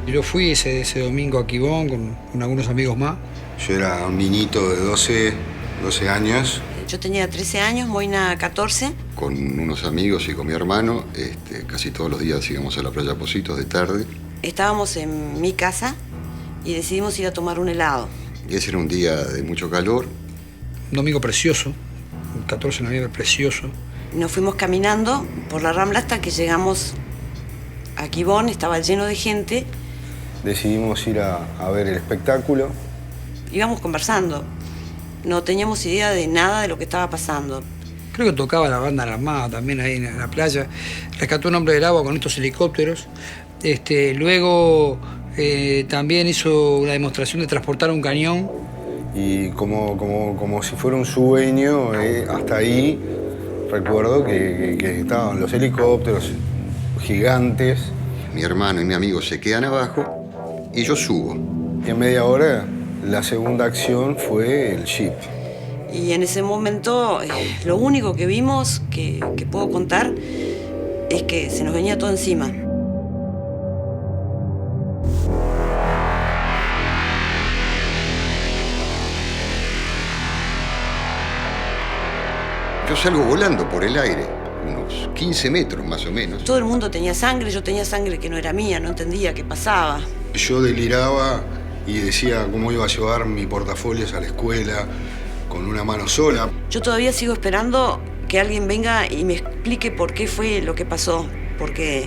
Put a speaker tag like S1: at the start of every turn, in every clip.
S1: Yo fui ese domingo a Quibón con algunos amigos más.
S2: Yo era un niñito de 12 años.
S3: Yo tenía 13 años, Moina 14.
S2: Con unos amigos y con mi hermano, casi todos los días íbamos a la playa Positos de tarde.
S3: Estábamos en mi casa y decidimos ir a tomar un helado.
S2: Y ese era un día de mucho calor.
S1: Un domingo precioso, un 14 de noviembre precioso.
S3: Nos fuimos caminando por la Rambla hasta que llegamos a Quibón, estaba lleno de gente.
S4: Decidimos ir a ver el espectáculo.
S3: Íbamos conversando. No teníamos idea de nada de lo que estaba pasando.
S1: Creo que tocaba la banda Armada también ahí en la playa. Rescató un hombre del agua con estos helicópteros. Luego también hizo una demostración de transportar un cañón.
S4: Y como si fuera un sueño, hasta ahí recuerdo que estaban los helicópteros gigantes.
S2: Mi hermano y mi amigo se quedan abajo y yo subo.
S4: Y en media hora la segunda acción fue el jeep.
S3: Y en ese momento lo único que vimos, que puedo contar, es que se nos venía todo encima.
S2: Yo salgo volando por el aire, unos 15 metros más o menos.
S3: Todo el mundo tenía sangre, yo tenía sangre que no era mía, no entendía qué pasaba.
S2: Yo deliraba y decía cómo iba a llevar mi portafolios a la escuela con una mano sola.
S3: Yo todavía sigo esperando que alguien venga y me explique por qué fue lo que pasó, porque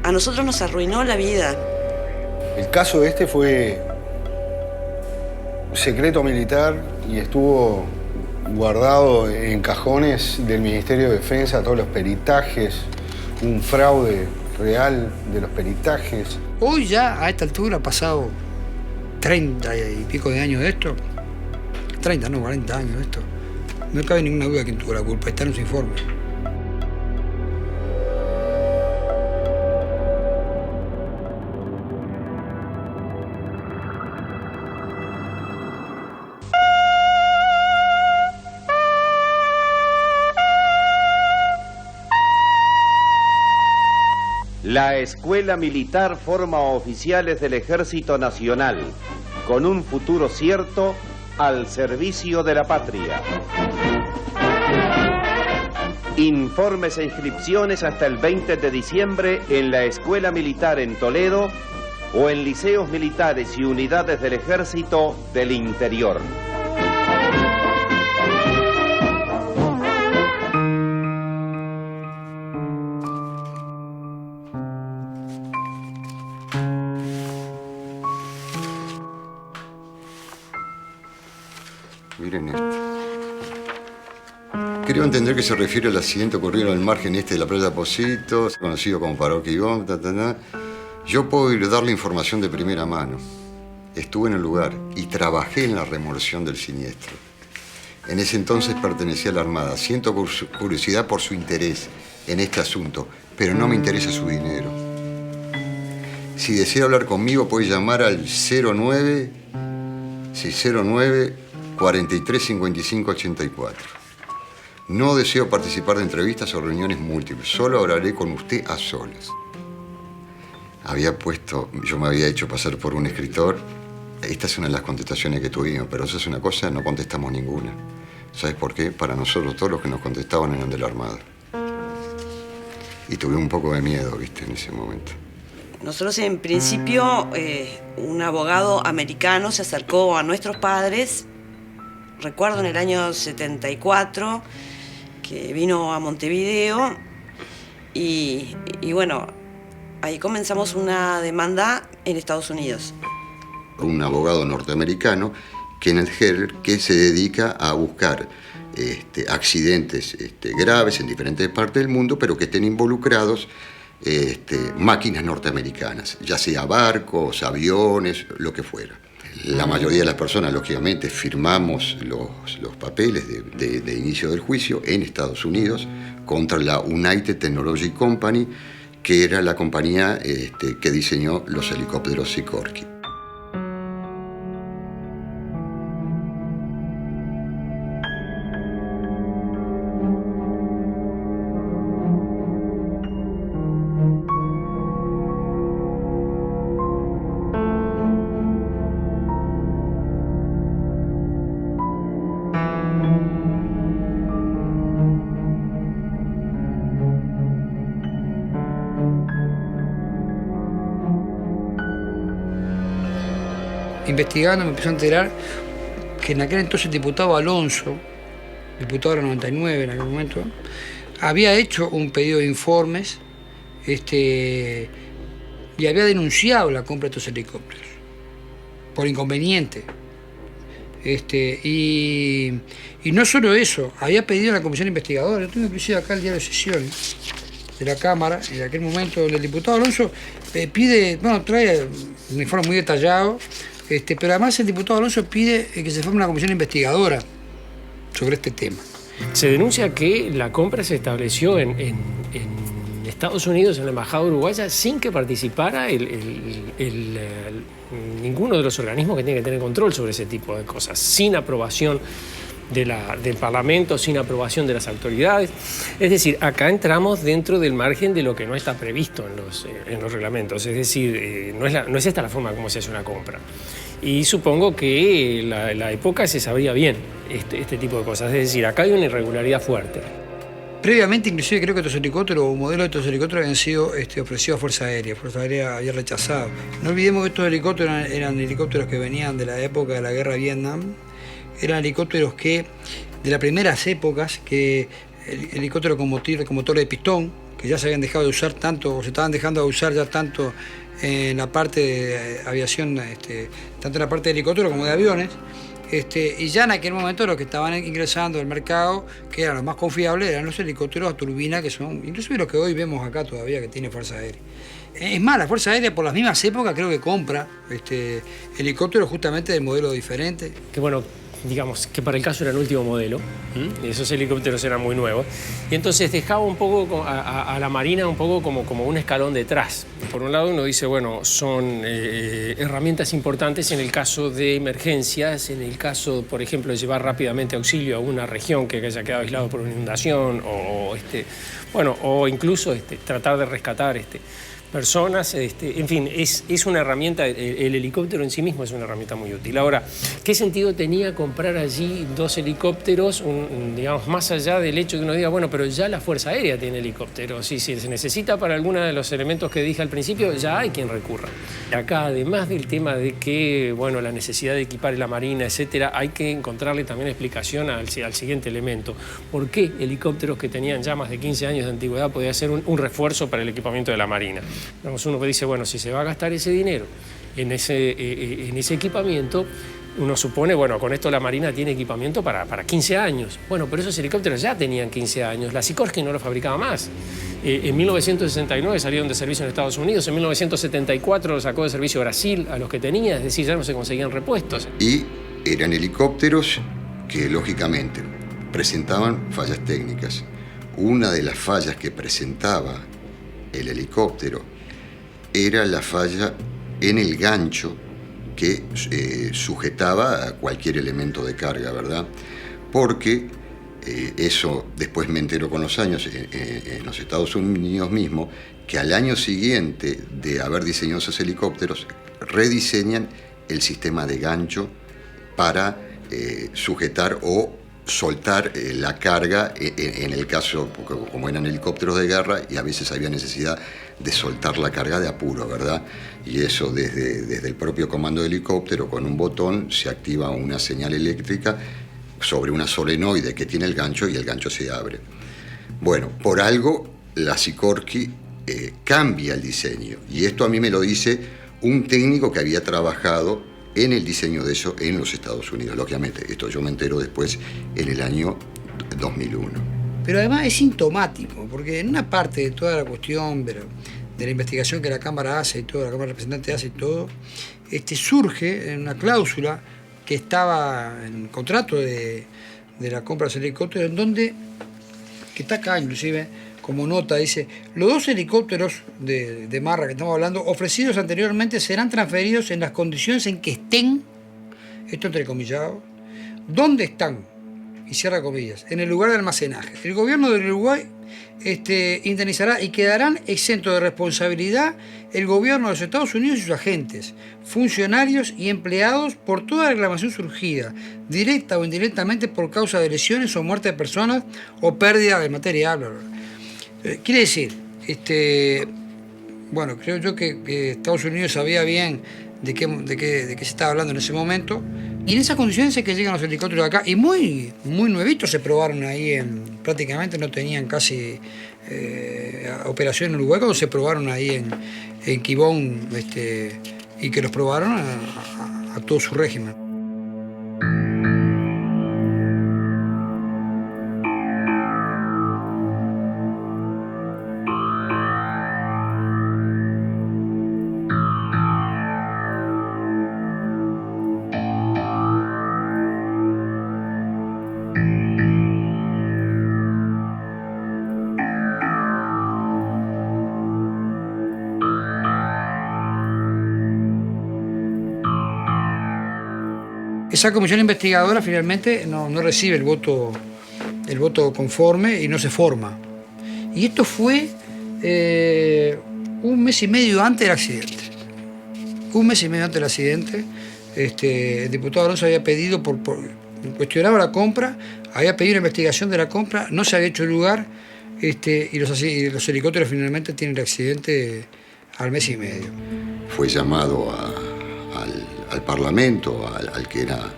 S3: a nosotros nos arruinó la vida.
S4: El caso fue secreto militar y estuvo guardado en cajones del Ministerio de Defensa, todos los peritajes, un fraude real de los peritajes.
S1: Hoy ya a esta altura ha pasado 30 y pico de años de esto. 30, no, 40 años de esto. No cabe ninguna duda de quién tuvo la culpa, está en los informes.
S5: La Escuela Militar forma oficiales del Ejército Nacional, con un futuro cierto al servicio de la patria. Informes e inscripciones hasta el 20 de diciembre en la Escuela Militar en Toledo o en liceos militares y unidades del Ejército del Interior.
S6: Miren esto. Creo entender que se refiere al accidente ocurrido en el margen este de la playa Pocito, conocido como Paroquigón. Yo puedo ir a darle información de primera mano. Estuve en el lugar y trabajé en la remodelación del siniestro. En ese entonces pertenecía a la Armada. Siento curiosidad por su interés en este asunto, pero no me interesa su dinero. Si desea hablar conmigo, puede llamar al 09 43 55 84. No deseo participar de entrevistas o reuniones múltiples. Solo hablaré con usted a solas. Yo me había hecho pasar por un escritor. Esta es una de las contestaciones que tuvimos, pero eso es una cosa, no contestamos ninguna. ¿Sabes por qué? Para nosotros todos los que nos contestaban eran de la Armada. Y tuve un poco de miedo, ¿viste? En ese momento.
S3: Nosotros en principio, un abogado americano se acercó a nuestros padres, recuerdo en el año 74, que vino a Montevideo y bueno, ahí comenzamos una demanda en Estados Unidos.
S6: Un abogado norteamericano, Kenneth Heller, que se dedica a buscar accidentes graves en diferentes partes del mundo, pero que estén involucrados máquinas norteamericanas, ya sea barcos, aviones, lo que fuera. La mayoría de las personas, lógicamente, firmamos los papeles de inicio del juicio en Estados Unidos contra la United Technology Company, que era la compañía que diseñó los helicópteros Sikorsky.
S1: Investigando me empezó a enterar que en aquel entonces el diputado Alonso, diputado de la 99 en aquel momento, había hecho un pedido de informes y había denunciado la compra de estos helicópteros por inconveniente. Y no solo eso, había pedido a la comisión investigadora. Yo tengo inclusive acá el diario de sesiones de la Cámara, en aquel momento donde el diputado Alonso trae un informe muy detallado. Pero además el diputado Alonso pide que se forme una comisión investigadora sobre este tema.
S7: Se denuncia que la compra se estableció en Estados Unidos, en la Embajada Uruguaya, sin que participara ninguno de los organismos que tienen que tener control sobre ese tipo de cosas, sin aprobación del Parlamento, sin aprobación de las autoridades. Es decir, acá entramos dentro del margen de lo que no está previsto en los reglamentos. Es decir, no es esta la forma como se hace una compra. Y supongo que la época se sabría bien este tipo de cosas. Es decir, acá hay una irregularidad fuerte.
S1: Previamente, inclusive, creo que estos helicópteros o modelos de estos helicópteros habían sido ofrecidos a Fuerza Aérea. Fuerza Aérea había rechazado. No olvidemos que estos helicópteros eran helicópteros que venían de la época de la guerra de Vietnam. Eran helicópteros que, de las primeras épocas, helicópteros con motor de pistón, que ya se habían dejado de usar tanto, o se estaban dejando de usar ya tanto en la parte de aviación, tanto en la parte de helicópteros como de aviones. Y ya en aquel momento los que estaban ingresando al mercado, que eran los más confiables, eran los helicópteros a turbina, que son inclusive los que hoy vemos acá todavía que tiene Fuerza Aérea. Es más, la Fuerza Aérea por las mismas épocas creo que compra helicópteros justamente del modelo diferente.
S7: Que bueno, digamos que para el caso era el último modelo, y esos helicópteros eran muy nuevos, y entonces dejaba un poco a la Marina un poco como un escalón detrás. Por un lado uno dice, bueno, son herramientas importantes en el caso de emergencias, en el caso, por ejemplo, de llevar rápidamente auxilio a una región que haya quedado aislado por una inundación, o incluso tratar de rescatar personas, en fin, es una herramienta, el helicóptero en sí mismo es una herramienta muy útil. Ahora, ¿qué sentido tenía comprar allí dos helicópteros, digamos, más allá del hecho de que uno diga, bueno, pero ya la Fuerza Aérea tiene helicópteros, y si se necesita para alguno de los elementos que dije al principio, ya hay quien recurra. Acá, además del tema de que, bueno, la necesidad de equipar la Marina, etcétera, hay que encontrarle también explicación al siguiente elemento. ¿Por qué helicópteros que tenían ya más de 15 años de antigüedad podía ser un refuerzo para el equipamiento de la Marina? Uno que dice, bueno, si se va a gastar ese dinero en ese equipamiento, uno supone, bueno, con esto la Marina tiene equipamiento para 15 años. Bueno, pero esos helicópteros ya tenían 15 años. La Sikorsky no lo fabricaba más. En 1969 salieron de servicio en Estados Unidos. En 1974 lo sacó de servicio Brasil a los que tenía. Es decir, ya no se conseguían repuestos.
S6: Y eran helicópteros que, lógicamente, presentaban fallas técnicas. Una de las fallas que presentaba el helicóptero era la falla en el gancho que sujetaba a cualquier elemento de carga, ¿verdad? Porque eso después me entero con los años, en los Estados Unidos mismo, que al año siguiente de haber diseñado esos helicópteros, rediseñan el sistema de gancho para sujetar o soltar la carga en el caso, porque como eran helicópteros de guerra y a veces había necesidad de soltar la carga de apuro, ¿verdad? Y eso desde el propio comando de helicóptero, con un botón se activa una señal eléctrica sobre una solenoide que tiene el gancho y el gancho se abre. Bueno, por algo la Sikorsky cambia el diseño, y esto a mí me lo dice un técnico que había trabajado en el diseño de eso en los Estados Unidos. Lógicamente, esto yo me entero después en el año 2001.
S1: Pero además es sintomático, porque en una parte de toda la cuestión de la investigación que la Cámara hace y todo, la Cámara Representante hace y todo, surge una cláusula que estaba en el contrato de la compra de los helicópteros, en donde, que está acá inclusive, como nota, dice: los 2 helicópteros de Marra que estamos hablando, ofrecidos anteriormente, serán transferidos en las condiciones en que estén, esto entrecomillado, ¿dónde están? Y cierra comillas, en el lugar de almacenaje. El gobierno del Uruguay indemnizará y quedarán exentos de responsabilidad el gobierno de los Estados Unidos y sus agentes, funcionarios y empleados por toda reclamación surgida, directa o indirectamente por causa de lesiones o muerte de personas o pérdida de material, bla, bla. Quiere decir, bueno, creo yo que Estados Unidos sabía bien de qué se estaba hablando en ese momento, y en esas condiciones es que llegan los helicópteros acá, y muy nuevitos se probaron ahí, prácticamente no tenían casi operación en Uruguay cuando se probaron ahí en Quibón, y que los probaron a todo su régimen. Esa comisión investigadora finalmente no recibe el voto conforme y no se forma. Y esto fue un mes y medio antes del accidente. Un mes y medio antes del accidente, el diputado Alonso había pedido, cuestionaba la compra, había pedido una investigación de la compra, no se había hecho lugar, y los helicópteros finalmente tienen el accidente al mes y medio.
S6: Fue llamado al Parlamento, al que era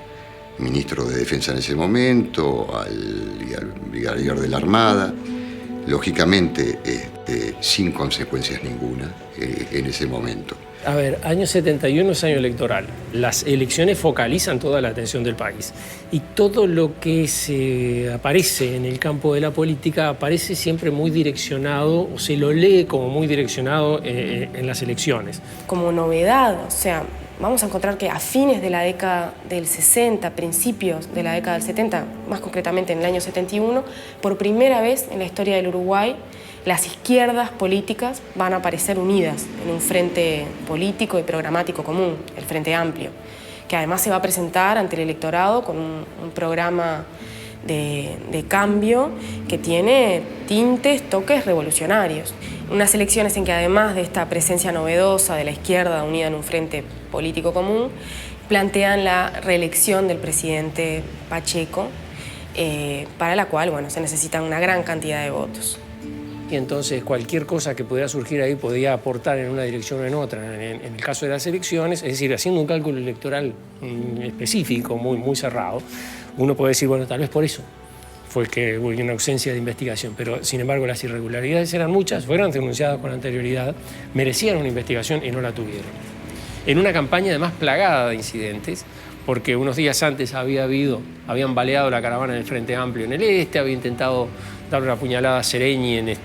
S6: ministro de Defensa en ese momento, y al brigadier de la Armada, lógicamente sin consecuencias ninguna en ese momento.
S7: A ver, año 71 es año electoral. Las elecciones focalizan toda la atención del país. Y todo lo que se aparece en el campo de la política aparece siempre muy direccionado, o se lo lee como muy direccionado en las elecciones.
S8: Como novedad, o sea, vamos a encontrar que a fines de la década del 60, principios de la década del 70, más concretamente en el año 71, por primera vez en la historia del Uruguay, las izquierdas políticas van a aparecer unidas en un frente político y programático común, el Frente Amplio, que además se va a presentar ante el electorado con un programa de cambio que tiene tintes, toques revolucionarios. Unas elecciones en que además de esta presencia novedosa de la izquierda unida en un frente político común, plantean la reelección del presidente Pacheco, para la cual, bueno, se necesitan una gran cantidad de votos.
S7: Y entonces cualquier cosa que pudiera surgir ahí podía aportar en una dirección o en otra. En el caso de las elecciones, es decir, haciendo un cálculo electoral específico, muy cerrado, uno puede decir, bueno, tal vez por eso fue que hubo una ausencia de investigación, pero sin embargo las irregularidades eran muchas, fueron denunciadas con anterioridad, merecían una investigación y no la tuvieron. En una campaña además plagada de incidentes, porque unos días antes habían baleado la caravana del Frente Amplio en el este, había intentado dar una puñalada a Sereñi en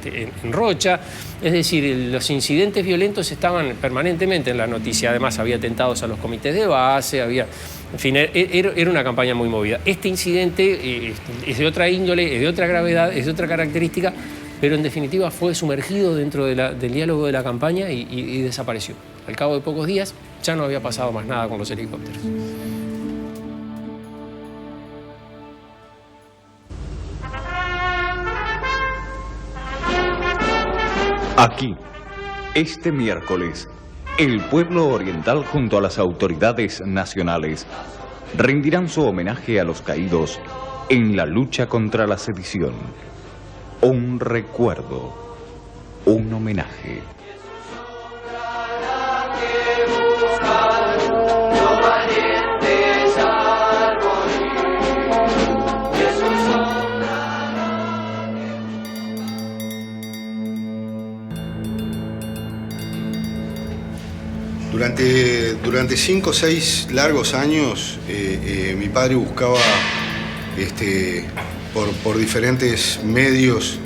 S7: Rocha. Es decir, los incidentes violentos estaban permanentemente en la noticia. Además, había atentados a los comités de base, en fin, era una campaña muy movida. Este incidente es de otra índole, es de otra gravedad, es de otra característica, pero en definitiva fue sumergido dentro del diálogo de la campaña y desapareció. Al cabo de pocos días ya no había pasado más nada con los helicópteros.
S9: Aquí, este miércoles, el pueblo oriental junto a las autoridades nacionales rendirán su homenaje a los caídos en la lucha contra la sedición. Un recuerdo, un homenaje.
S2: Durante 5 o 6 largos años mi padre buscaba por diferentes medios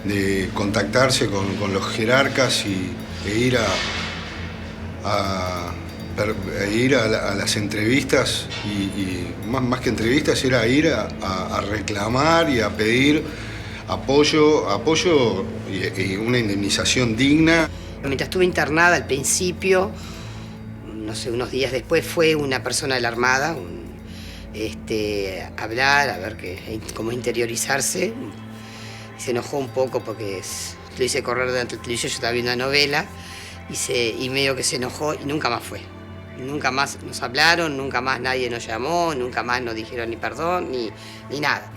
S2: de contactarse con los jerarcas e ir a las entrevistas y más que entrevistas era ir a reclamar y a pedir apoyo y una indemnización digna.
S10: Mientras estuve internada al principio, no sé, unos días después fue una persona de la Armada a hablar, a ver cómo interiorizarse. Se enojó un poco porque lo hice correr delante del televisor, yo estaba viendo una novela y medio que se enojó y nunca más fue. Nunca más nos hablaron, nunca más nadie nos llamó, nunca más nos dijeron ni perdón ni nada.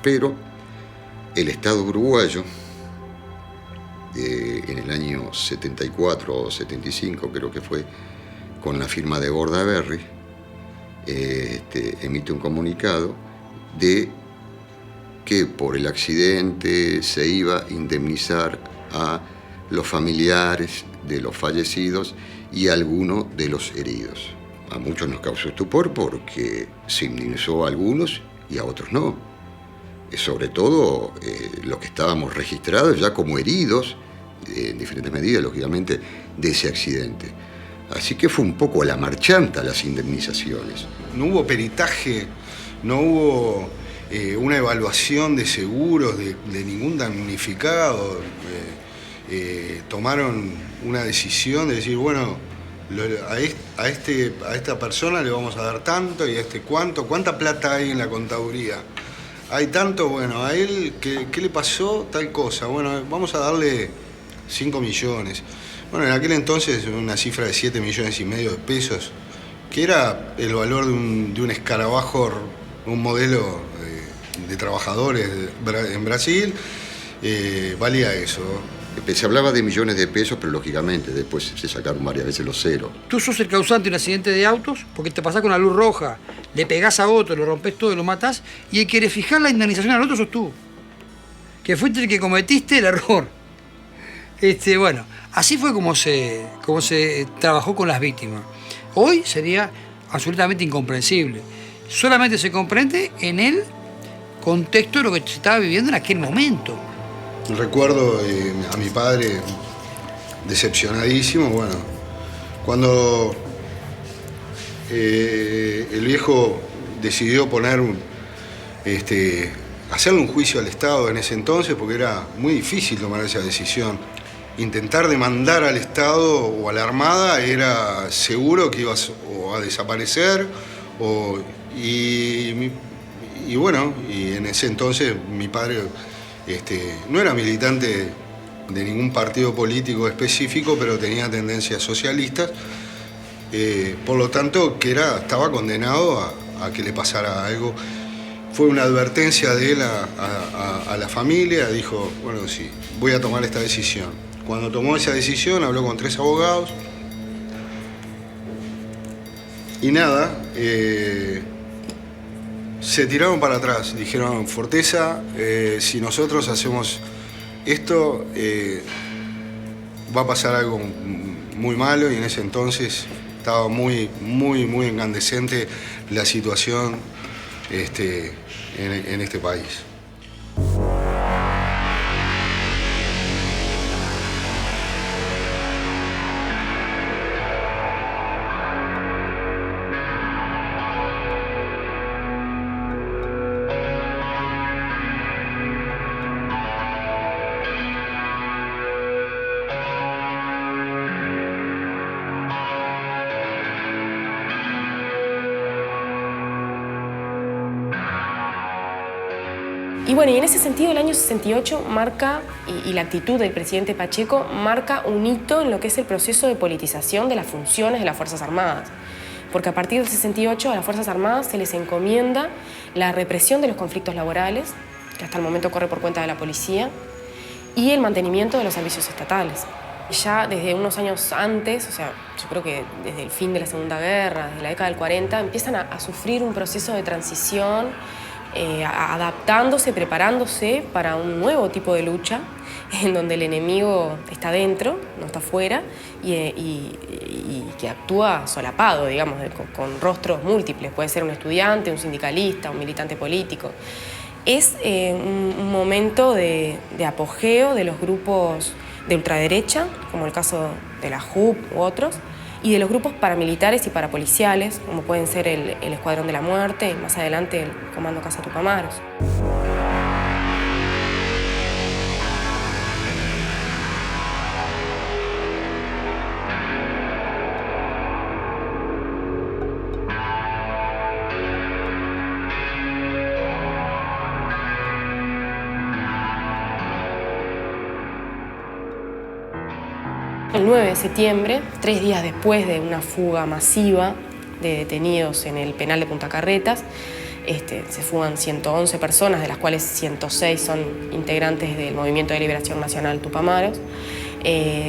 S6: Pero el Estado uruguayo, en el año 74 o 75 creo que fue, con la firma de Bordaberry, emite un comunicado de que por el accidente se iba a indemnizar a los familiares de los fallecidos y a algunos de los heridos. A muchos nos causó estupor porque se indemnizó a algunos y a otros no. Sobre todo los que estábamos registrados ya como heridos, en diferentes medidas, lógicamente, de ese accidente. Así que fue un poco a la marchanta las indemnizaciones.
S2: No hubo peritaje, no hubo una evaluación de seguros de ningún damnificado. Tomaron una decisión de decir, bueno, a esta persona le vamos a dar tanto y a este ¿cuánta plata hay en la contaduría? Hay tanto, bueno, a él, ¿qué le pasó? Tal cosa, bueno, vamos a darle 5 millones. Bueno, en aquel entonces una cifra de 7,5 millones de pesos, que era el valor de un escarabajo, un modelo de trabajadores en Brasil, valía eso.
S6: Se hablaba de millones de pesos, pero lógicamente después se sacaron varias veces los ceros.
S1: Tú sos el causante de un accidente de autos porque te pasás con la luz roja, le pegás a otro, lo rompés todo y lo matás, y el que le fijás la indemnización al otro sos tú, que fuiste el que cometiste el error. Bueno, así fue como se trabajó con las víctimas. Hoy sería absolutamente incomprensible. Solamente se comprende en el contexto de lo que se estaba viviendo en aquel momento.
S2: Recuerdo a mi padre decepcionadísimo, bueno, cuando el viejo decidió hacerle un juicio al Estado en ese entonces, porque era muy difícil tomar esa decisión. Intentar demandar al Estado o a la Armada era seguro que ibas a desaparecer, y en ese entonces mi padre no era militante de ningún partido político específico, pero tenía tendencias socialistas, por lo tanto estaba condenado a que le pasara algo. Fue una advertencia de él a la familia, dijo, bueno, sí, voy a tomar esta decisión. Cuando tomó esa decisión habló con 3 abogados y nada, se tiraron para atrás, dijeron, Forteza, si nosotros hacemos esto, va a pasar algo muy malo, y en ese entonces estaba muy incandescente la situación en este país.
S8: Y bueno, y en ese sentido el año 68 marca, y la actitud del presidente Pacheco, marca un hito en lo que es el proceso de politización de las funciones de las Fuerzas Armadas. Porque a partir del 68 a las Fuerzas Armadas se les encomienda la represión de los conflictos laborales, que hasta el momento corre por cuenta de la policía, y el mantenimiento de los servicios estatales. Ya desde unos años antes, o sea, yo creo que desde el fin de la Segunda Guerra, desde la década del 40, empiezan a sufrir un proceso de transición, adaptándse, preparándose para un nuevo tipo de lucha, en donde el enemigo está dentro, no está afuera, y que actúa solapado, digamos, con rostros múltiples. Puede ser un estudiante, un sindicalista, un militante político. Es un momento de apogeo de los grupos de ultraderecha, como el caso de la JUP u otros, y de los grupos paramilitares y parapoliciales, como pueden ser el Escuadrón de la Muerte y más adelante el Comando Casa Tupamaros. El 9 de septiembre, 3 días después de una fuga masiva de detenidos en el penal de Punta Carretas, se fugan 111 personas, de las cuales 106 son integrantes del Movimiento de Liberación Nacional Tupamaros.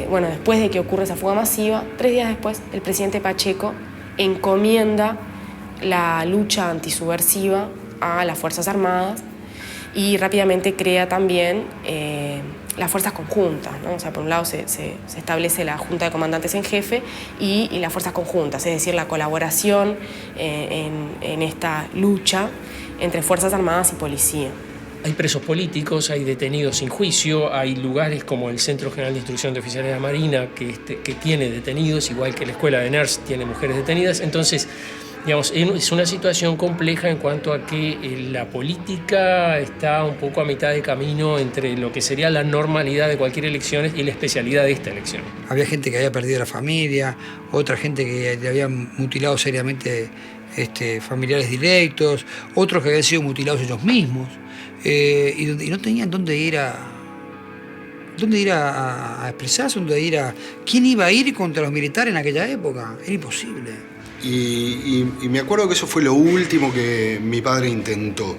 S8: Bueno, después de que ocurre esa fuga masiva, 3 días después, el presidente Pacheco encomienda la lucha antisubversiva a las Fuerzas Armadas y rápidamente crea también las fuerzas conjuntas, ¿no? O sea, por un lado se establece la Junta de Comandantes en Jefe y las fuerzas conjuntas, es decir, la colaboración en esta lucha entre Fuerzas Armadas y policía.
S7: Hay presos políticos, hay detenidos sin juicio, hay lugares como el Centro General de Instrucción de Oficiales de la Marina que tiene detenidos, igual que la Escuela de NERS tiene mujeres detenidas. Entonces, digamos, es una situación compleja en cuanto a que la política está un poco a mitad de camino entre lo que sería la normalidad de cualquier elección y la especialidad de esta elección.
S1: Había gente que había perdido la familia, otra gente que le habían mutilado seriamente familiares directos, otros que habían sido mutilados ellos mismos, y no tenían dónde ir a expresarse, quién iba a ir contra los militares en aquella época. Era imposible.
S2: Y me acuerdo que eso fue lo último que mi padre intentó,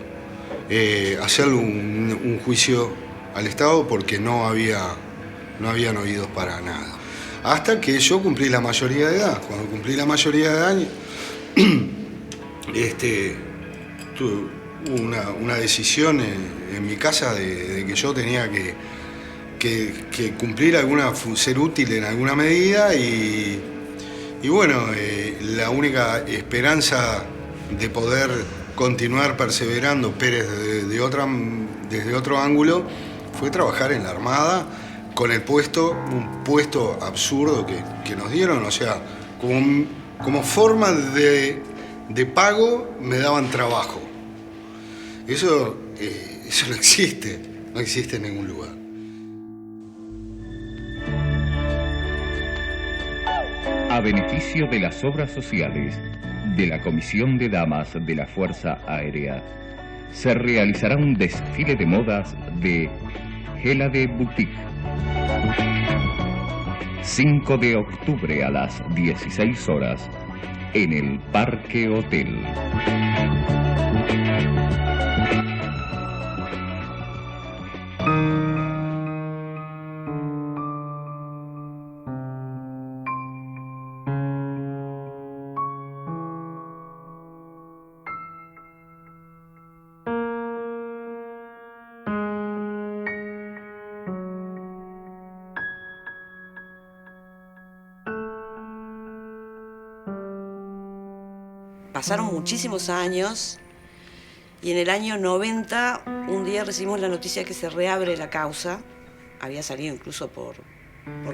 S2: hacerle un juicio al Estado porque no habían oídos para nada. Hasta que yo cumplí la mayoría de edad. Cuando cumplí la mayoría de edad, tuve una decisión en mi casa de que yo tenía que cumplir ser útil en alguna medida y bueno, la única esperanza de poder continuar perseverando, pero desde otro ángulo, fue trabajar en la Armada con un puesto absurdo que nos dieron, o sea, como forma de pago me daban trabajo. Eso no existe en ningún lugar.
S9: A beneficio de las obras sociales de la Comisión de Damas de la Fuerza Aérea, se realizará un desfile de modas de Hélade Boutique. 5 de octubre a las 16 horas en el Parque Hotel.
S3: pasaron muchísimos años y en el año 90 un día recibimos la noticia que se reabre la causa. Había salido incluso por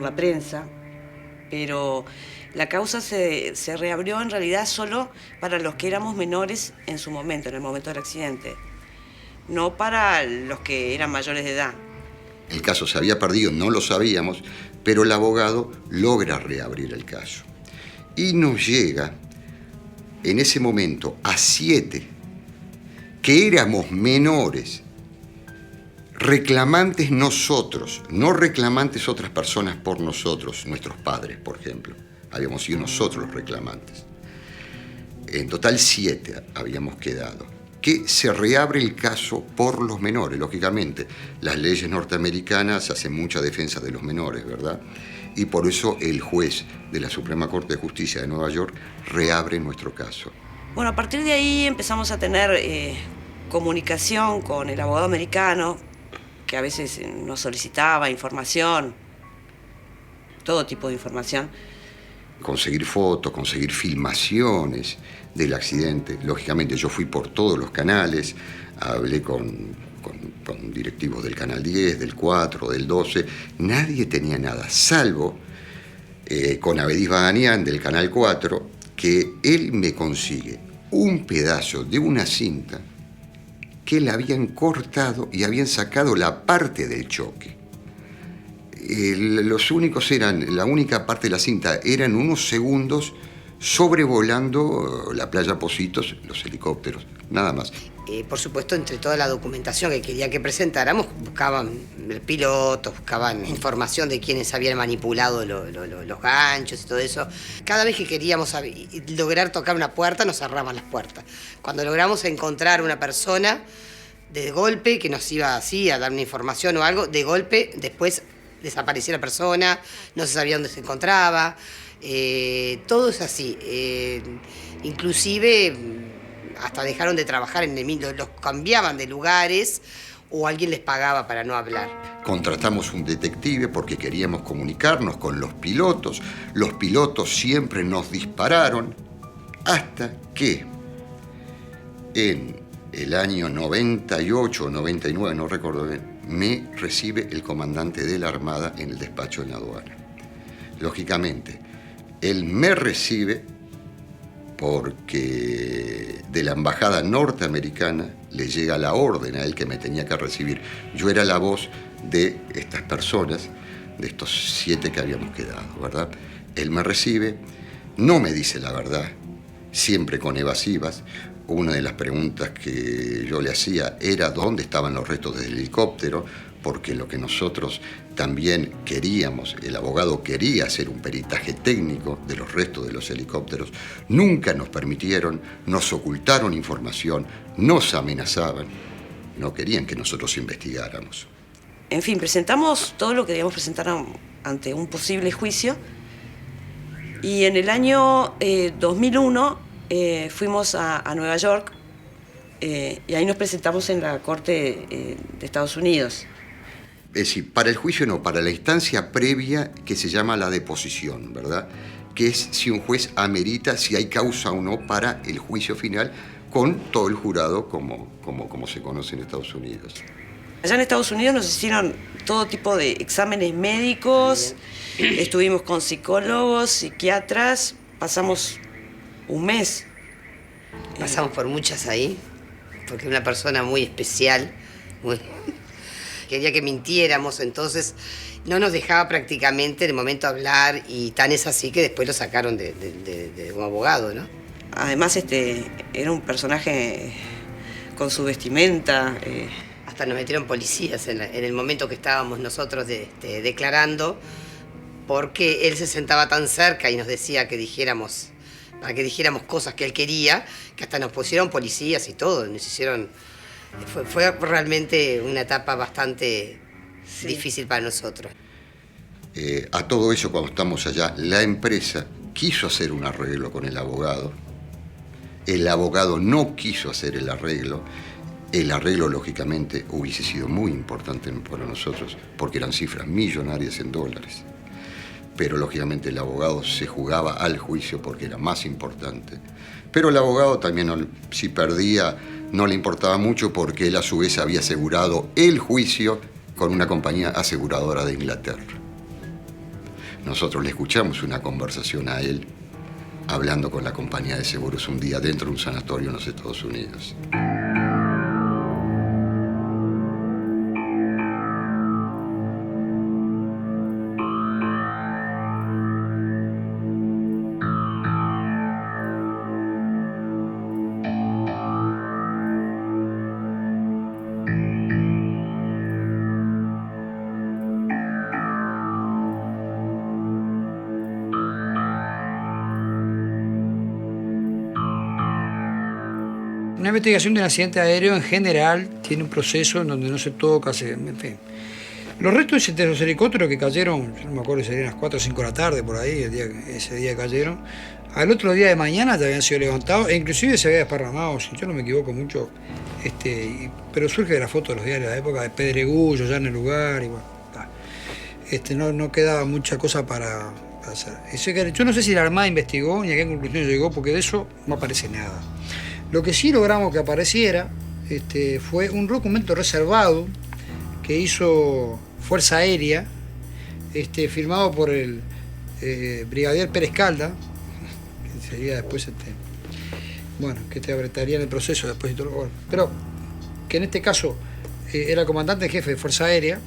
S3: la prensa, pero la causa se reabrió en realidad solo para los que éramos menores en su momento, en el momento del accidente, no para los que eran mayores de edad.
S6: El caso se había perdido, no lo sabíamos, pero el abogado logra reabrir el caso. Y nos llega en ese momento a 7 que éramos menores, reclamantes nosotros, no reclamantes otras personas por nosotros, nuestros padres, por ejemplo. Habíamos sido nosotros los reclamantes. En total 7 habíamos quedado. Que se reabre el caso por los menores, lógicamente. Las leyes norteamericanas hacen mucha defensa de los menores, ¿verdad? Y por eso el juez de la Suprema Corte de Justicia de Nueva York reabre nuestro caso.
S3: Bueno, a partir de ahí empezamos a tener comunicación con el abogado americano, que a veces nos solicitaba información, todo tipo de información.
S6: Conseguir fotos, conseguir filmaciones del accidente. Lógicamente yo fui por todos los canales, hablé con directivos del Canal 10, del 4, del 12. Nadie tenía nada, salvo con Abedís Baganián del Canal 4, que él me consigue un pedazo de una cinta que le habían cortado y habían sacado la parte del choque. La única parte de la cinta eran unos segundos sobrevolando la playa Pocitos, los helicópteros, nada más.
S10: Por supuesto, entre toda la documentación que quería que presentáramos, buscaban pilotos, buscaban información de quiénes habían manipulado los ganchos y todo eso. Cada vez que queríamos lograr tocar una puerta, nos cerraban las puertas. Cuando logramos encontrar una persona, de golpe, que nos iba así a dar una información o algo, de golpe, después desapareció la persona, no se sabía dónde se encontraba. Todo es así. Inclusive hasta dejaron de trabajar los cambiaban de lugares o alguien les pagaba para no hablar.
S6: Contratamos un detective porque queríamos comunicarnos con los pilotos. Los pilotos siempre nos dispararon hasta que en el año 98 o 99, no recuerdo bien, me recibe el comandante de la Armada en el despacho en la aduana. Lógicamente, él me recibe porque de la embajada norteamericana le llega la orden a él que me tenía que recibir. Yo era la voz de estas personas, de estos 7 que habíamos quedado, ¿verdad? Él me recibe, no me dice la verdad, siempre con evasivas. Una de las preguntas que yo le hacía era dónde estaban los restos del helicóptero, porque lo que nosotros también queríamos, el abogado quería hacer un peritaje técnico de los restos de los helicópteros. Nunca nos permitieron, nos ocultaron información, nos amenazaban, no querían que nosotros investigáramos.
S3: En fin, presentamos todo lo que debíamos presentar ante un posible juicio y en el año 2001 fuimos a Nueva York y ahí nos presentamos en la Corte de Estados Unidos.
S6: Es decir, para el juicio no, para la instancia previa que se llama la deposición, ¿verdad? Que es si un juez amerita, si hay causa o no para el juicio final con todo el jurado como se conoce en Estados Unidos.
S3: Allá en Estados Unidos nos hicieron todo tipo de exámenes médicos, estuvimos con psicólogos, psiquiatras, pasamos un mes.
S10: Pasamos por muchas ahí, porque una persona muy especial, quería que mintiéramos, entonces no nos dejaba prácticamente de momento hablar y tan es así que después lo sacaron de un abogado, ¿no?
S3: Además era un personaje con su vestimenta.
S10: Hasta nos metieron policías en el momento que estábamos nosotros declarando, porque él se sentaba tan cerca y nos decía que dijéramos, para que dijéramos cosas que él quería, que hasta nos pusieron policías y todo, nos hicieron... Fue realmente una etapa bastante difícil para nosotros.
S6: A todo eso, cuando estamos allá, la empresa quiso hacer un arreglo con el abogado. El abogado no quiso hacer el arreglo. El arreglo, lógicamente, hubiese sido muy importante para nosotros, porque eran cifras millonarias en dólares. pero lógicamente el abogado se jugaba al juicio porque era más importante. Pero el abogado también, si perdía, no le importaba mucho porque él a su vez había asegurado el juicio con una compañía aseguradora de Inglaterra. Nosotros le escuchamos una conversación a él hablando con la compañía de seguros un día dentro de un sanatorio en los Estados Unidos.
S1: Una investigación de un accidente aéreo en general tiene un proceso en donde no se toca, en fin. Los restos de los helicópteros que cayeron, yo no me acuerdo si serían las 4 o 5 de la tarde por ahí, ese día cayeron, al otro día de mañana ya habían sido levantados e inclusive se había desparramado, si yo no me equivoco mucho, pero surge de la foto de los diarios de la época, de pedregullo ya en el lugar y bueno, no quedaba mucha cosa para hacer. Yo no sé si la Armada investigó ni a qué conclusión llegó, porque de eso no aparece nada. Lo que sí logramos que apareciera fue un documento reservado que hizo Fuerza Aérea, firmado por el brigadier Pérez Calda, que sería después, que te apretaría en el proceso después y todo lo pero que en este caso era comandante en jefe de Fuerza Aérea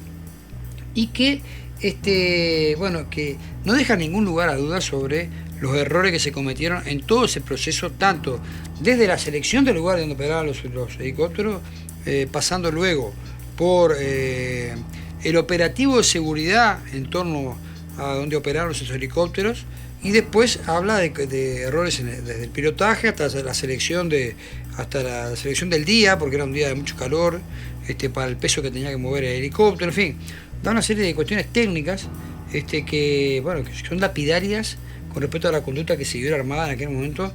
S1: y que que no deja ningún lugar a dudas sobre los errores que se cometieron en todo ese proceso, tanto desde la selección del lugar donde operaban los helicópteros, pasando luego por el operativo de seguridad en torno a donde operaron esos helicópteros, y después habla de errores desde el pilotaje hasta la selección del día, porque era un día de mucho calor, para el peso que tenía que mover el helicóptero, en fin, da una serie de cuestiones técnicas que son lapidarias con respecto a la conducta que siguió la Armada en aquel momento,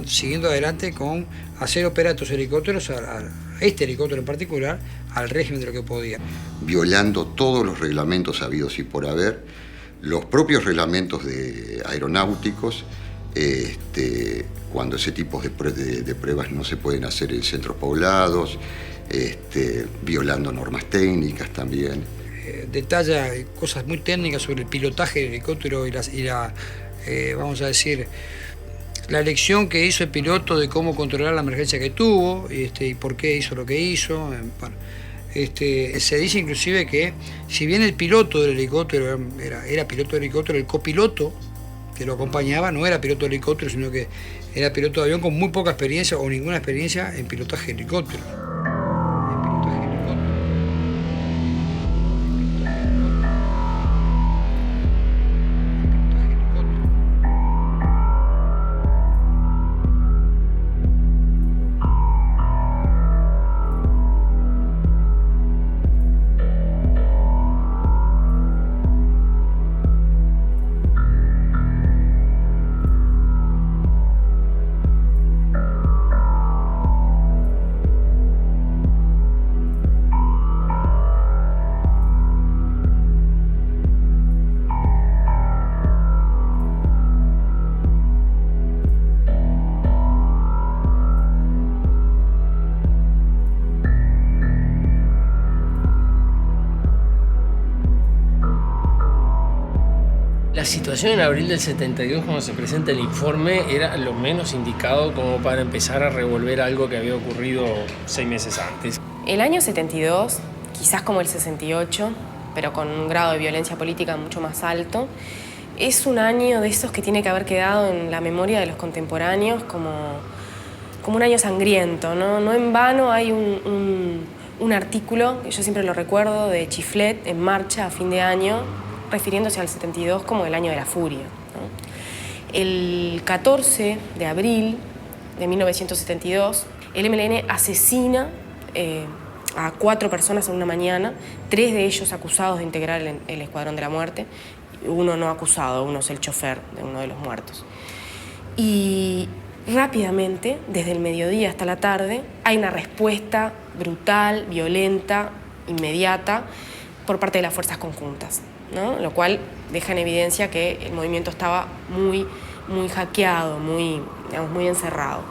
S1: siguiendo adelante con hacer operar estos helicópteros, a este helicóptero en particular, al régimen de lo que podía.
S6: Violando todos los reglamentos habidos y por haber, los propios reglamentos aeronáuticos, cuando ese tipo de pruebas no se pueden hacer en centros poblados, violando normas técnicas también.
S1: Detalla cosas muy técnicas sobre el pilotaje del helicóptero y vamos a decir, la elección que hizo el piloto de cómo controlar la emergencia que tuvo y por qué hizo lo que hizo. Se dice inclusive que si bien el piloto del helicóptero era piloto del helicóptero, el copiloto que lo acompañaba no era piloto de helicóptero, sino que era piloto de avión con muy poca experiencia o ninguna experiencia en pilotaje de helicóptero.
S7: La situación en abril del 72, cuando se presenta el informe, era lo menos indicado como para empezar a revolver algo que había ocurrido 6 meses antes.
S8: El año 72, quizás como el 68, pero con un grado de violencia política mucho más alto, es un año de esos que tiene que haber quedado en la memoria de los contemporáneos como un año sangriento, ¿no? No en vano hay un artículo, que yo siempre lo recuerdo, de Chiflet en Marcha a fin de año, refiriéndose al 72 como el año de la furia, ¿no? El 14 de abril de 1972, el MLN asesina a 4 personas en una mañana, 3 de ellos acusados de integrar el Escuadrón de la Muerte, uno no acusado, uno es el chofer de uno de los muertos. Y rápidamente, desde el mediodía hasta la tarde, hay una respuesta brutal, violenta, inmediata, por parte de las fuerzas conjuntas, ¿no? Lo cual deja en evidencia que el movimiento estaba muy hackeado, muy encerrado.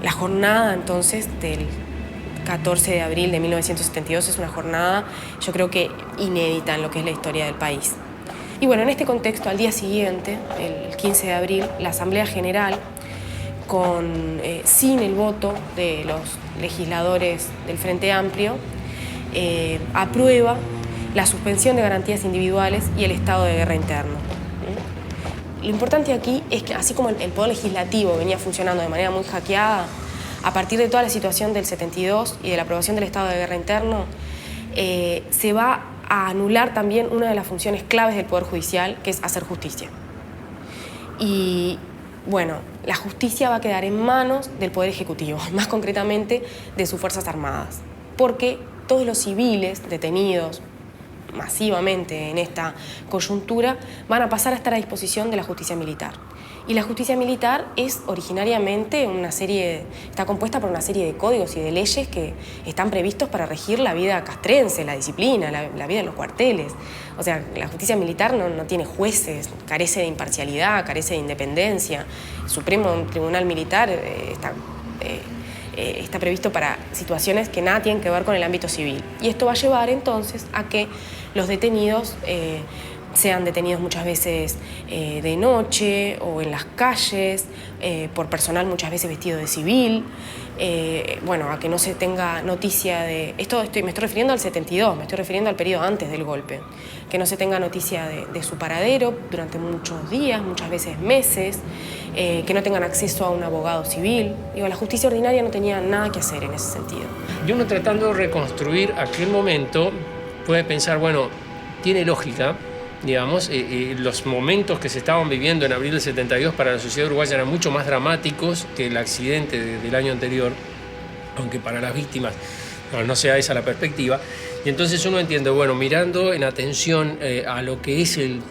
S8: La jornada entonces del 14 de abril de 1972 es una jornada, yo creo que inédita en lo que es la historia del país. Y bueno, en este contexto, al día siguiente, el 15 de abril, la Asamblea General, sin el voto de los legisladores del Frente Amplio, aprueba la suspensión de garantías individuales y el estado de guerra interno. Lo importante aquí es que, así como el Poder Legislativo venía funcionando de manera muy hackeada, a partir de toda la situación del 72 y de la aprobación del estado de guerra interno, se va a anular también una de las funciones claves del Poder Judicial, que es hacer justicia. Y bueno, la justicia va a quedar en manos del Poder Ejecutivo, más concretamente de sus Fuerzas Armadas, porque todos los civiles detenidos masivamente en esta coyuntura van a pasar a estar a disposición de la justicia militar. Y la justicia militar es originariamente está compuesta por una serie de códigos y de leyes que están previstos para regir la vida castrense, la disciplina, la vida en los cuarteles. O sea, la justicia militar no tiene jueces, carece de imparcialidad, carece de independencia. El Supremo Tribunal Militar está previsto para situaciones que nada tienen que ver con el ámbito civil. Y esto va a llevar entonces a que los detenidos sean detenidos muchas veces de noche o en las calles, por personal muchas veces vestido de civil, a que no se tenga noticia de... me estoy refiriendo al 72, me estoy refiriendo al periodo antes del golpe, que no se tenga noticia de su paradero durante muchos días, muchas veces meses, que no tengan acceso a un abogado civil. La justicia ordinaria no tenía nada que hacer en ese sentido.
S7: Y uno tratando de reconstruir aquel momento puede pensar, bueno, tiene lógica, digamos, los momentos que se estaban viviendo en abril del 72 para la sociedad uruguaya eran mucho más dramáticos que el accidente del año anterior, aunque para las víctimas no sea esa la perspectiva. Y entonces uno entiende, bueno, mirando en atención a lo que es el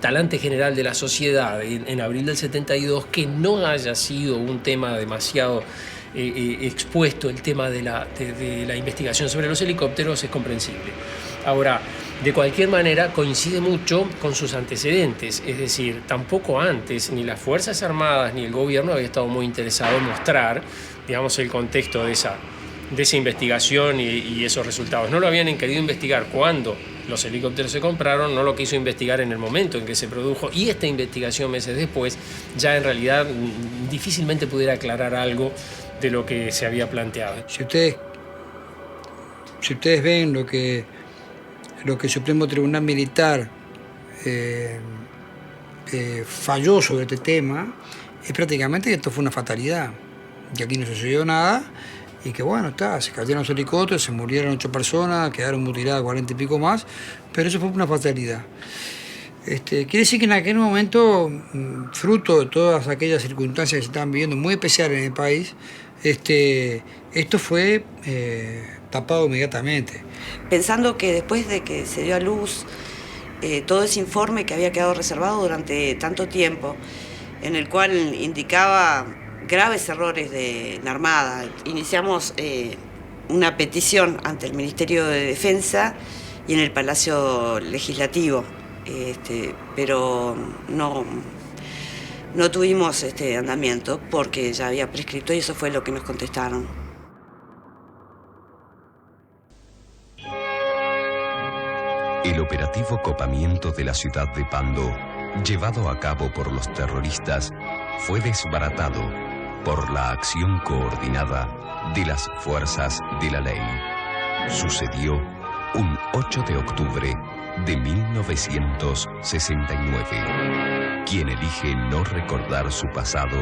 S7: talante general de la sociedad en abril del 72, que no haya sido un tema demasiado expuesto el tema de la investigación sobre los helicópteros es comprensible. Ahora, de cualquier manera, coincide mucho con sus antecedentes, es decir, tampoco antes ni las Fuerzas Armadas ni el gobierno había estado muy interesado en mostrar, digamos, el contexto de esa investigación y esos resultados. No lo habían querido investigar cuando los helicópteros se compraron, no lo quiso investigar en el momento en que se produjo, y esta investigación meses después ya en realidad difícilmente pudiera aclarar algo de lo que se había planteado.
S1: Si ustedes ven lo que el Supremo Tribunal Militar falló sobre este tema, es prácticamente que esto fue una fatalidad, que aquí no sucedió nada y que se cayeron los helicópteros, se murieron 8 personas, quedaron mutiladas 40 y pico más, pero eso fue una fatalidad. Quiere decir que en aquel momento, fruto de todas aquellas circunstancias que se estaban viviendo muy especiales en el país, esto fue tapado inmediatamente.
S3: Pensando que después de que se dio a luz todo ese informe que había quedado reservado durante tanto tiempo, en el cual indicaba graves errores de la Armada, iniciamos una petición ante el Ministerio de Defensa y en el Palacio Legislativo, pero no tuvimos andamiento porque ya había prescrito y eso fue lo que nos contestaron.
S11: El operativo copamiento de la ciudad de Pando, llevado a cabo por los terroristas, fue desbaratado por la acción coordinada de las fuerzas de la ley. Sucedió un 8 de octubre de 1969. Quien elige no recordar su pasado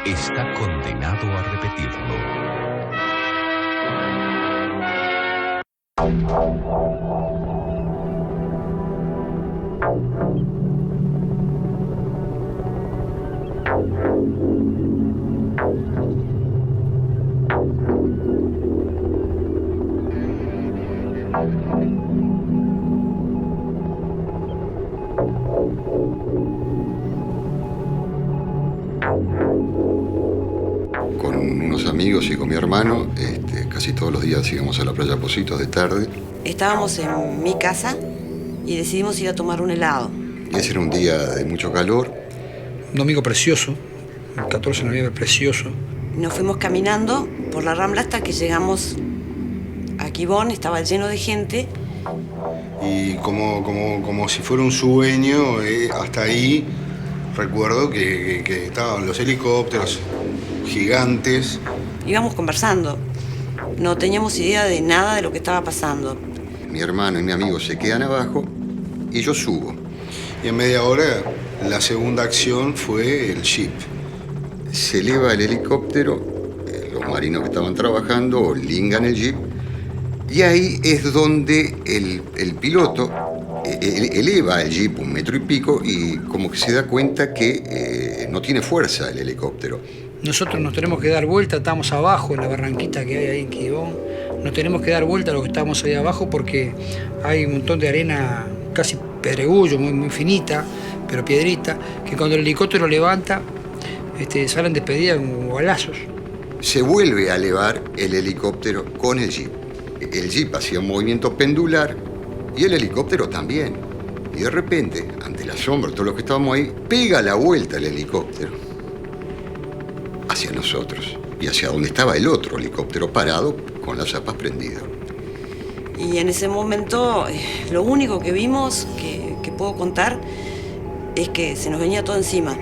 S11: está condenado a repetirlo.
S6: Con unos amigos y con mi hermano, casi todos los días íbamos a la playa Pocitos de tarde.
S3: Estábamos en mi casa y decidimos ir a tomar un helado.
S6: Y ese era un día de mucho calor.
S1: Un domingo precioso, el 14 de noviembre precioso.
S3: Nos fuimos caminando por la Rambla hasta que llegamos a Quibón, estaba lleno de gente.
S2: Y como si fuera un sueño, hasta ahí recuerdo que estaban los helicópteros gigantes.
S3: Íbamos conversando, no teníamos idea de nada de lo que estaba pasando.
S6: Mi hermano y mi amigo se quedan abajo y yo subo.
S2: Y en media hora la segunda acción fue el jeep.
S6: Se eleva el helicóptero, los marinos que estaban trabajando lingan el jeep, y ahí es donde el piloto eleva el jeep 1,5 metros y como que se da cuenta que no tiene fuerza el helicóptero.
S1: Nosotros nos tenemos que dar vuelta, estamos abajo en la barranquita que hay ahí en Quibón. Nos tenemos que dar vuelta a lo que estamos ahí abajo porque hay un montón de arena casi pedregullo, muy finita, pero piedrita, que cuando el helicóptero levanta, salen despedidas como balazos.
S6: Se vuelve a elevar el helicóptero con el jeep. El jeep hacía un movimiento pendular y el helicóptero también. Y de repente, ante el asombro de todos los que estábamos ahí, pega la vuelta el helicóptero hacia nosotros y hacia donde estaba el otro helicóptero parado con las zapas prendidas.
S3: Y en ese momento, lo único que vimos, que puedo contar, es que se nos venía todo encima.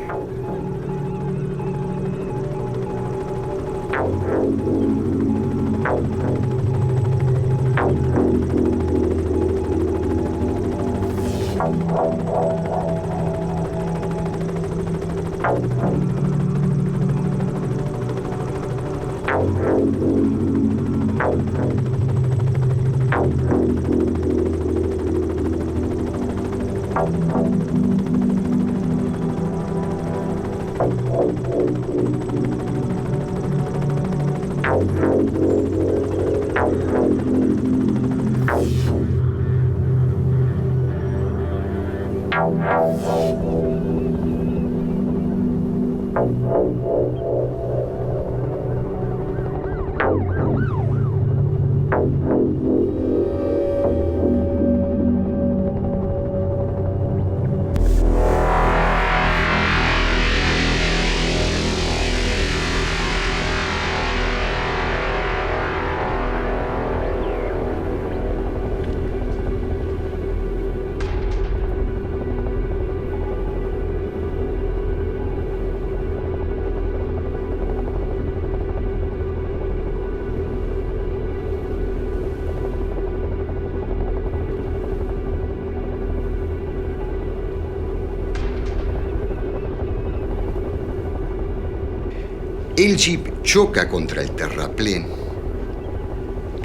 S6: El jeep choca contra el terraplén,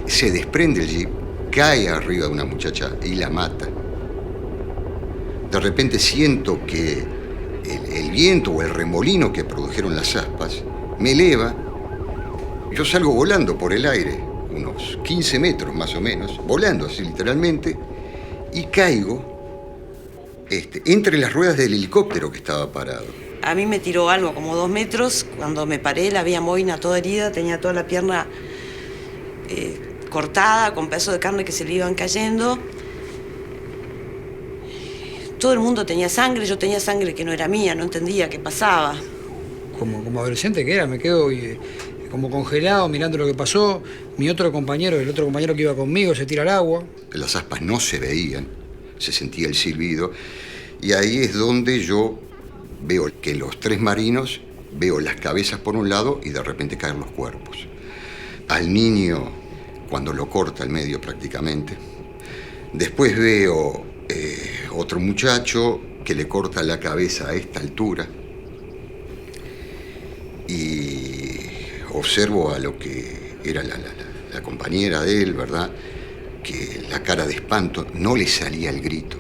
S6: se desprende el jeep, cae arriba de una muchacha y la mata. De repente siento que el viento o el remolino que produjeron las aspas me eleva. Yo salgo volando por el aire, unos 15 metros más o menos, volando así literalmente, y caigo entre las ruedas del helicóptero que estaba parado.
S3: A mí me tiró algo como 2 metros. Cuando me paré la vi a Moina toda herida, tenía toda la pierna cortada, con pedazos de carne que se le iban cayendo. Todo el mundo tenía sangre, yo tenía sangre que no era mía, no entendía qué pasaba.
S1: Como adolescente que era, me quedo como congelado mirando lo que pasó. Mi otro compañero, el otro compañero que iba conmigo, se tira al agua.
S6: Las aspas no se veían, se sentía el silbido, y ahí es donde yo veo que los 3 marinos, veo las cabezas por un lado y de repente caen los cuerpos. Al niño, cuando lo corta al medio prácticamente. Después veo otro muchacho que le corta la cabeza a esta altura. Y observo a lo que era la compañera de él, ¿verdad? Que la cara de espanto, no le salía el grito.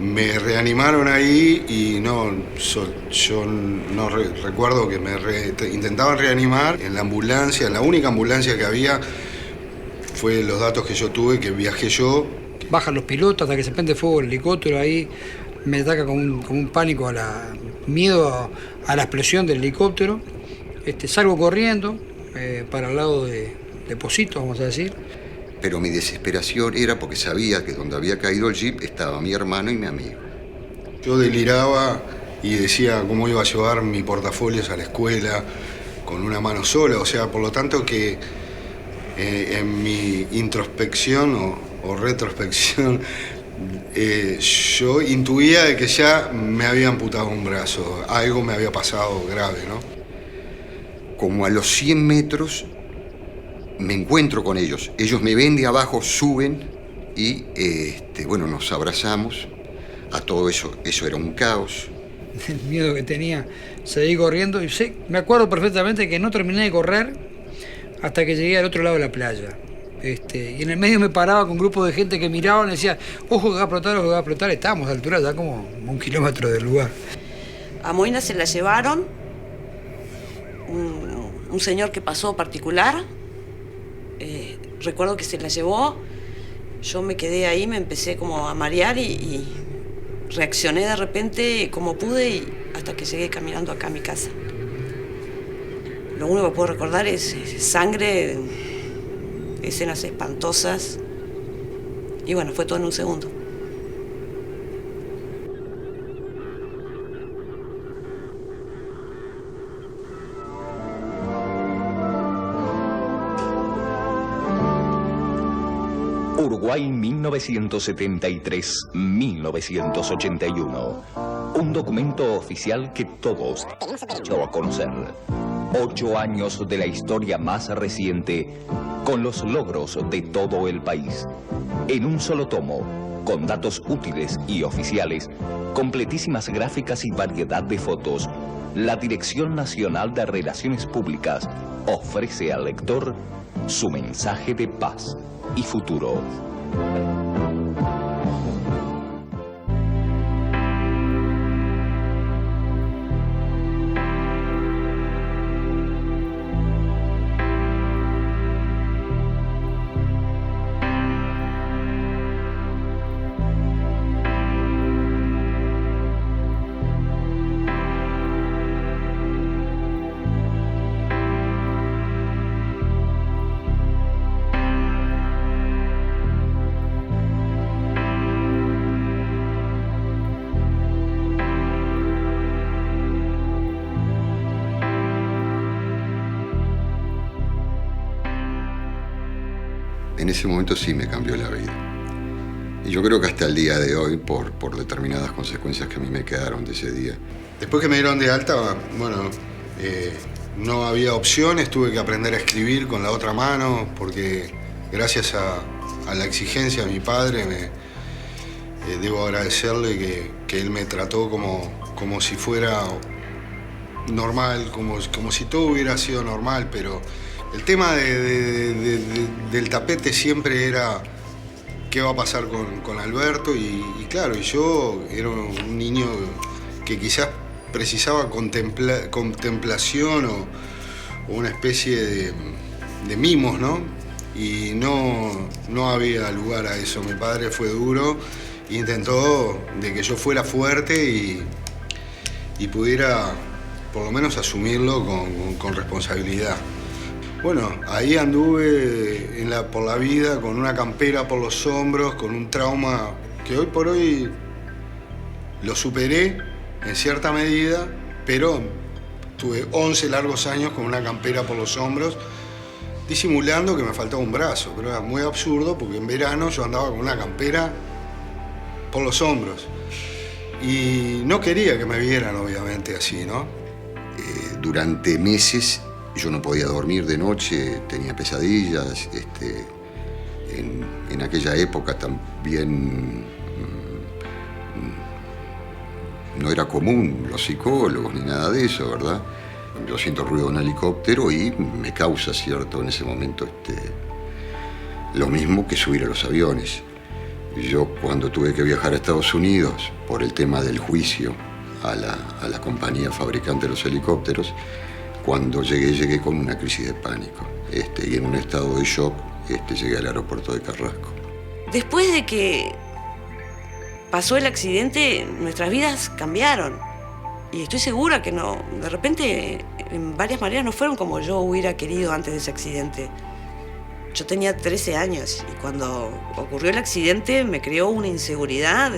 S2: Me reanimaron ahí y yo no recuerdo que intentaban reanimar en la ambulancia. La única ambulancia que había fue los datos que yo tuve, que viajé yo.
S1: Bajan los pilotos hasta que se prende fuego el helicóptero. Ahí me ataca como un pánico, miedo a la explosión del helicóptero. Salgo corriendo para el lado de Posito, vamos a decir.
S6: Pero mi desesperación era porque sabía que donde había caído el jeep estaba mi hermano y mi amigo.
S2: Yo deliraba y decía cómo iba a llevar mi portafolios a la escuela con una mano sola, o sea, por lo tanto que en mi introspección o retrospección yo intuía de que ya me había amputado un brazo, algo me había pasado grave, ¿no?
S6: Como a los 100 metros me encuentro con ellos. Ellos me ven de abajo, suben y bueno, nos abrazamos. A todo eso era un caos.
S1: El miedo que tenía, seguí corriendo y me acuerdo perfectamente que no terminé de correr hasta que llegué al otro lado de la playa. Y en el medio me paraba con un grupo de gente que miraban y decía, ojo que va a explotar, ojo que va a explotar. Estábamos a altura ya como 1 kilómetro del lugar.
S3: A Moina se la llevaron, un señor que pasó particular, recuerdo que se la llevó, yo me quedé ahí, me empecé como a marear y reaccioné de repente como pude y hasta que llegué caminando acá a mi casa. Lo único que puedo recordar es sangre, escenas espantosas y bueno, fue todo en un segundo.
S9: Uruguay 1973-1981. Un documento oficial que todos tenemos derecho a conocer. 8 años de la historia más reciente, con los logros de todo el país. En un solo tomo, con datos útiles y oficiales, completísimas gráficas y variedad de fotos, la Dirección Nacional de Relaciones Públicas ofrece al lector su mensaje de paz y futuro.
S6: En ese momento sí me cambió la vida. Y yo creo que hasta el día de hoy, por determinadas consecuencias que a mí me quedaron de ese día.
S2: Después que me dieron de alta, bueno, no había opciones, tuve que aprender a escribir con la otra mano, porque gracias a la exigencia de mi padre, debo agradecerle que él me trató como si fuera normal, como si todo hubiera sido normal, pero el tema del tapete siempre era qué va a pasar con Alberto y claro, y yo era un niño que quizás precisaba contemplación o una especie de mimos, ¿no? Y no había lugar a eso. Mi padre fue duro e intentó de que yo fuera fuerte y pudiera por lo menos asumirlo con responsabilidad. Bueno, ahí anduve por la vida con una campera por los hombros, con un trauma que hoy por hoy lo superé en cierta medida, pero tuve 11 largos años con una campera por los hombros, disimulando que me faltaba un brazo, pero era muy absurdo porque en verano yo andaba con una campera por los hombros y no quería que me vieran, obviamente, así, ¿no?
S6: Durante meses yo no podía dormir de noche, tenía pesadillas. En aquella época también no era común los psicólogos ni nada de eso, ¿verdad? Yo siento ruido de un helicóptero y me causa, cierto, en ese momento lo mismo que subir a los aviones. Yo cuando tuve que viajar a Estados Unidos por el tema del juicio a la compañía fabricante de los helicópteros, cuando llegué con una crisis de pánico y en un estado de shock llegué al aeropuerto de Carrasco.
S3: Después de que pasó el accidente, nuestras vidas cambiaron. Y estoy segura que no, de repente, en varias maneras no fueron como yo hubiera querido antes de ese accidente. Yo tenía 13 años y cuando ocurrió el accidente me creó una inseguridad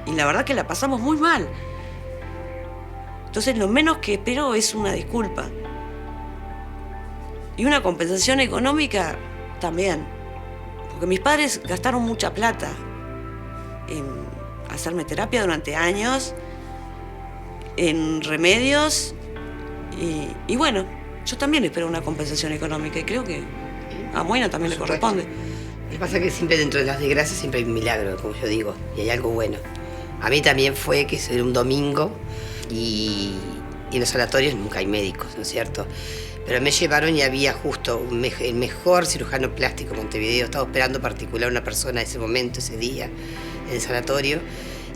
S3: y la verdad que la pasamos muy mal. Entonces lo menos que espero es una disculpa. Y una compensación económica también. Porque mis padres gastaron mucha plata en hacerme terapia durante años, en remedios, y bueno, yo también espero una compensación económica y creo que a Moina también le corresponde.
S10: Lo que pasa es que siempre dentro de las desgracias siempre hay un milagro, como yo digo, y hay algo bueno. A mí también fue que era un domingo y en los sanatorios nunca hay médicos, ¿no es cierto? Pero me llevaron y había justo el mejor cirujano plástico de Montevideo. Estaba operando particular una persona ese momento, ese día, en el sanatorio.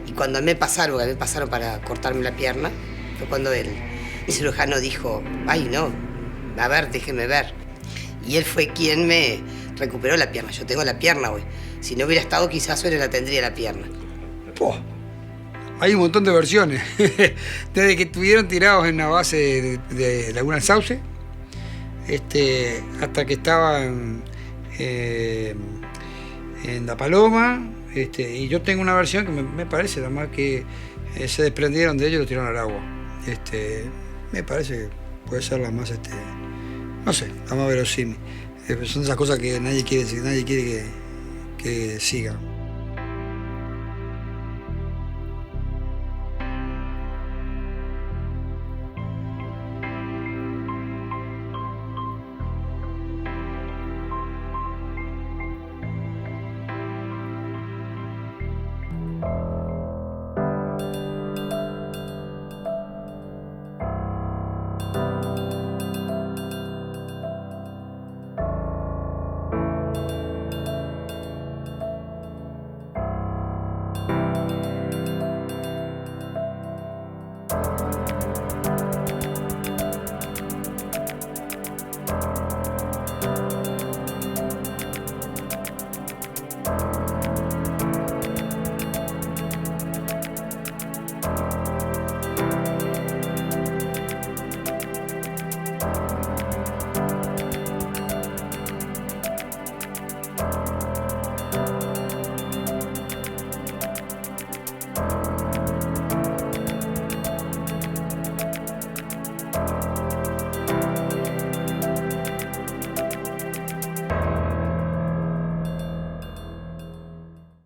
S10: Y cuando me pasaron para cortarme la pierna, fue cuando el cirujano dijo, ay no, a ver, déjeme ver. Y él fue quien me recuperó la pierna. Yo tengo la pierna hoy. Si no hubiera estado, quizás hoy no la tendría la pierna.
S1: Oh, hay un montón de versiones. Desde que estuvieron tirados en una base de Laguna del Sauce, hasta que estaban en La Paloma, y yo tengo una versión que me parece, nada más que se desprendieron de ellos y lo tiraron al agua. Me parece que puede ser la más, no sé, la más verosímil. Son esas cosas que nadie quiere que sigan.